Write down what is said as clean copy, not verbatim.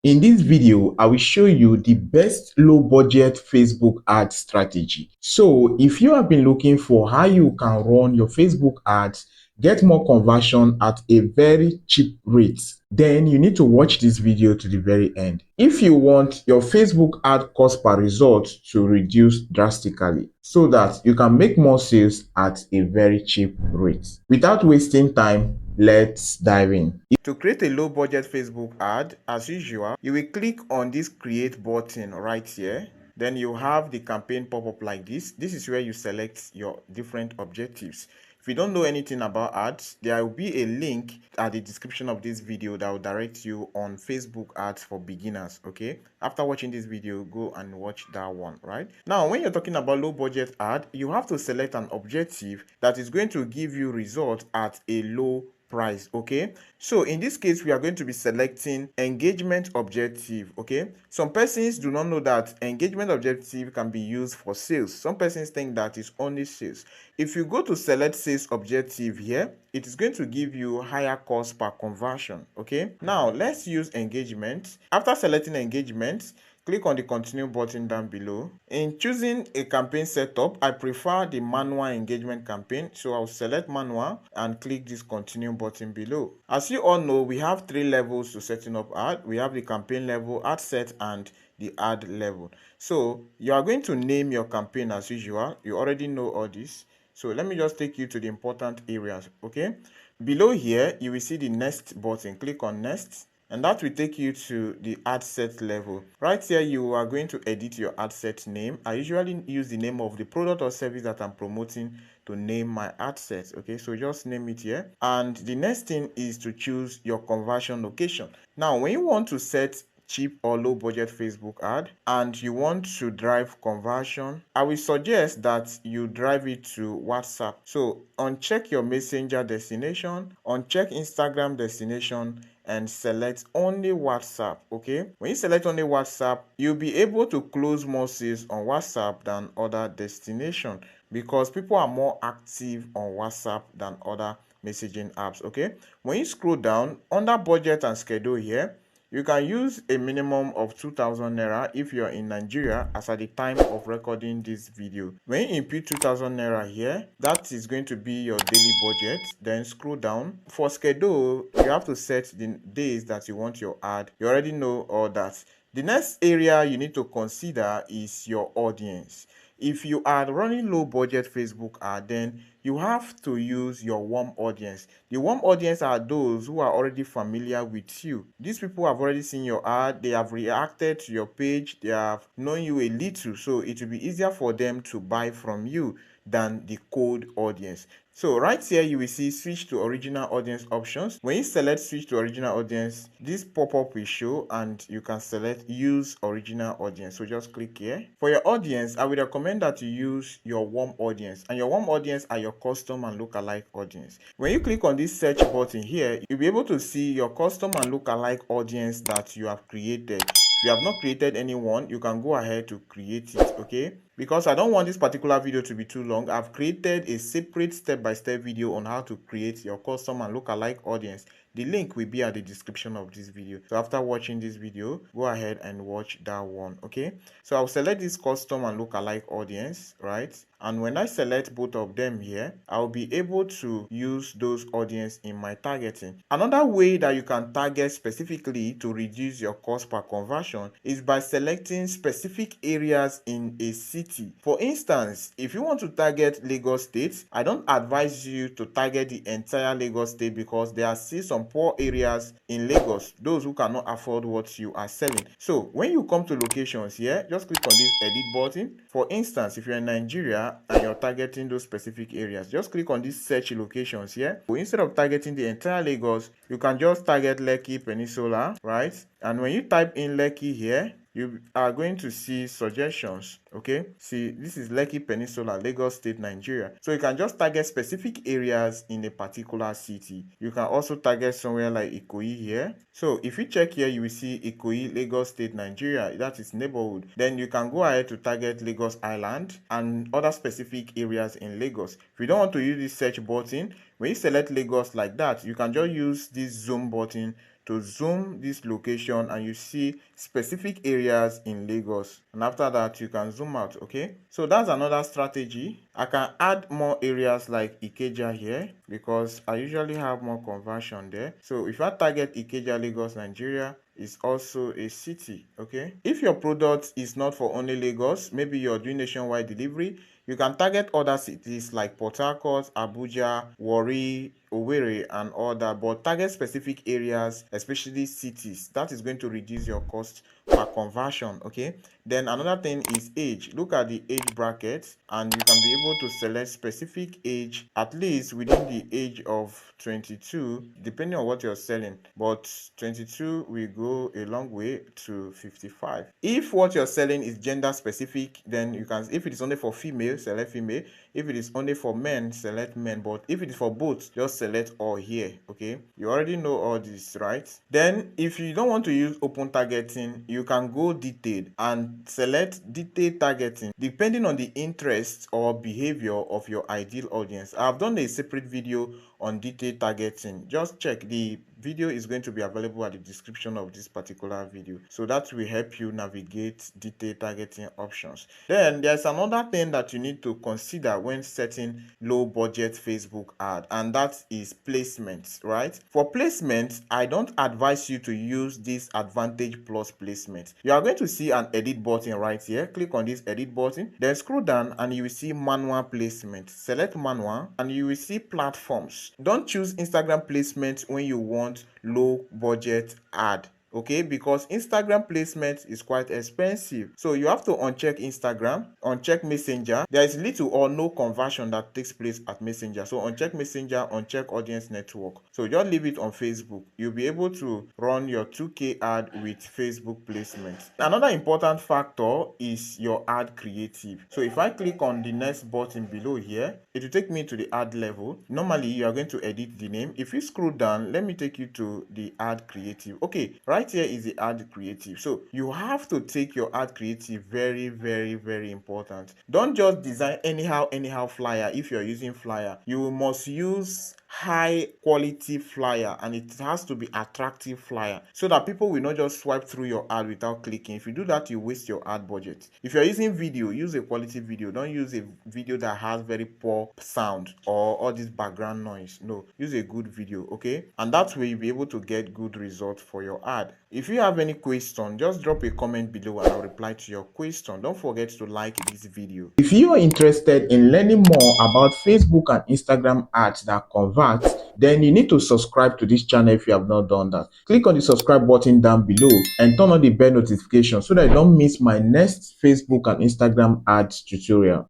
In this video, I will show you the best low budget Facebook ad strategy. So if you have been looking for how you can run your Facebook ads, get more conversion at a very cheap rate, then you need to watch this video to the very end. If you want your Facebook ad cost per result to reduce drastically so that you can make more sales at a very cheap rate. Without wasting time, let's dive in. To create a low budget Facebook ad, as usual, you will click on this create button right here. Then you have the campaign pop up like this. This is where you select your different objectives. If you don't know anything about ads, there will be a link at the description of this video that will direct you on Facebook ads for beginners. Okay, after watching this video, go and watch that one. Right now, when you're talking about low budget ad, you have to select an objective that is going to give you results at a low price. Okay, so in this case we are going to be selecting engagement objective. Okay, some persons do not know that engagement objective can be used for sales. Some persons think that is only sales. If you go to select sales objective here, it is going to give you higher cost per conversion. Okay, now let's use engagement. After selecting engagement, click on the continue button down below. In choosing a campaign setup, I prefer the manual engagement campaign, so I'll select manual and click this continue button below. As you all know, we have 3 levels to setting up ad. We have the campaign level, ad set, and the ad level. So you are going to name your campaign as usual. You already know all this. So let me just take you to the important areas. Okay, below here you will see the next button. Click on next, and that will take you to the ad set level. Right here you are going to edit your ad set name. I usually use the name of the product or service that I'm promoting to name my ad set. Okay, so just name it here. And the next thing is to choose your conversion location. Now when you want to set cheap or low budget Facebook ad and you want to drive conversion, I will suggest that you drive it to WhatsApp. So uncheck your messenger destination, uncheck Instagram destination, and select only WhatsApp. Okay, when you select only WhatsApp, you'll be able to close more sales on WhatsApp than other destination because people are more active on WhatsApp than other messaging apps. Okay, when you scroll down under budget and schedule here, you can use a minimum of 2,000 naira if you're in Nigeria as at the time of recording this video. When you input 2,000 naira here, that is going to be your daily budget. Then scroll down. For schedule, you have to set the days that you want your ad. You already know all that. The next area you need to consider is your audience. If you are running low budget Facebook ad, then you have to use your warm audience. The warm audience are those who are already familiar with you. These people have already seen your ad, they have reacted to your page, they have known you a little, so it will be easier for them to buy from you than the cold audience. So right here you will see switch to original audience options. When you select switch to original audience, this pop-up will show and you can select use original audience. So just click here. For your audience, I would recommend that you use your warm audience, and your warm audience are your custom and lookalike audience. When you click on this search button here, you'll be able to see your custom and lookalike audience that you have created. If you have not created anyone, you can go ahead to create it. Okay, because I don't want this particular video to be too long, I've created a separate step-by-step video on how to create your custom and lookalike audience. The link will be at the description of this video. So after watching this video, go ahead and watch that one. Okay, so I'll select this custom and lookalike audience, right? And when I select both of them here, I'll be able to use those audience in my targeting. Another way that you can target specifically to reduce your cost per conversion is by selecting specific areas in a city. For instance, if you want to target Lagos State, I don't advise you to target the entire Lagos State because there are still some poor areas in Lagos, those who cannot afford what you are selling. So when you come to locations here, just click on this edit button. For instance, if you're in Nigeria and you're targeting those specific areas, just click on this search locations here. So instead of targeting the entire Lagos, you can just target 𝗚cie Peninsula, right? And when you type in 𝗚cie here, you are going to see suggestions. Okay, see, this is 𝗚cie Peninsula, Lagos State, Nigeria. So you can just target specific areas in a particular city. You can also target somewhere like Ikoyi here. So if you check here, you will see Ikoyi, Lagos State, Nigeria. That is neighborhood. Then you can go ahead to target Lagos Island and other specific areas in Lagos. If you don't want to use this search button, when you select Lagos like that, you can just use this zoom button to zoom this location and you see specific areas in Lagos, and after that you can zoom out. Okay, so that's another strategy. I can add more areas like Ikeja here because I usually have more conversion there. So if I target Ikeja, Lagos, Nigeria, is also a city. Okay, if your product is not for only Lagos, maybe you're doing nationwide delivery, you can target other cities like Port Harcourt, Abuja, Warri, Owerri, and all that, but target specific areas, especially cities. That is going to reduce your cost per conversion. Okay, then another thing is age. Look at the age bracket and you can be able to select specific age, at least within the age of 22, depending on what you're selling, but 22 will go a long way to 55. If what you're selling is gender specific, then you can, if it is only for female, select female. If it is only for men, select men. But if it is for both, just select all here. Okay, you already know all this, right? Then if you don't want to use open targeting, you can go detailed and select detailed targeting depending on the interest or behavior of your ideal audience. I've done a separate video on detailed targeting. Just check, the video is going to be available at the description of this particular video, so that will help you navigate detailed targeting options. Then there's another thing that you need to consider when setting low budget Facebook ad, and that is placement, right? For placement, I don't advise you to use this Advantage Plus placement. You are going to see an edit button right here. Click on this edit button, then scroll down and you will see manual placement. Select manual and you will see platforms. Don't choose Instagram placement when you want low budget ad, okay, because Instagram placement is quite expensive. So you have to uncheck Instagram, uncheck Messenger. There is little or no conversion that takes place at Messenger, so uncheck Messenger, uncheck audience network. So just leave it on Facebook. You'll be able to run your 2K ad with Facebook placement. Another important factor is your ad creative. So if I click on the next button below here, it will take me to the ad level. Normally you are going to edit the name. If you scroll down, let me take you to the ad creative. Okay, right here is the ad creative. So you have to take your ad creative very, very, very important. Don't just design anyhow flyer. If you're using flyer, you must use high quality flyer, and it has to be attractive flyer so that people will not just swipe through your ad without clicking. If you do that, you waste your ad budget. If you're using video, use a quality video. Don't use a video that has very poor sound or all this background noise. No, use a good video. Okay, and that way you'll be able to get good results for your ad. If you have any question, just drop a comment below and I'll reply to your question. Don't forget to like this video. If you are interested in learning more about Facebook and Instagram ads that convert, then you need to subscribe to this channel if you have not done that. Click on the subscribe button down below and turn on the bell notification so that you don't miss my next Facebook and Instagram ads tutorial.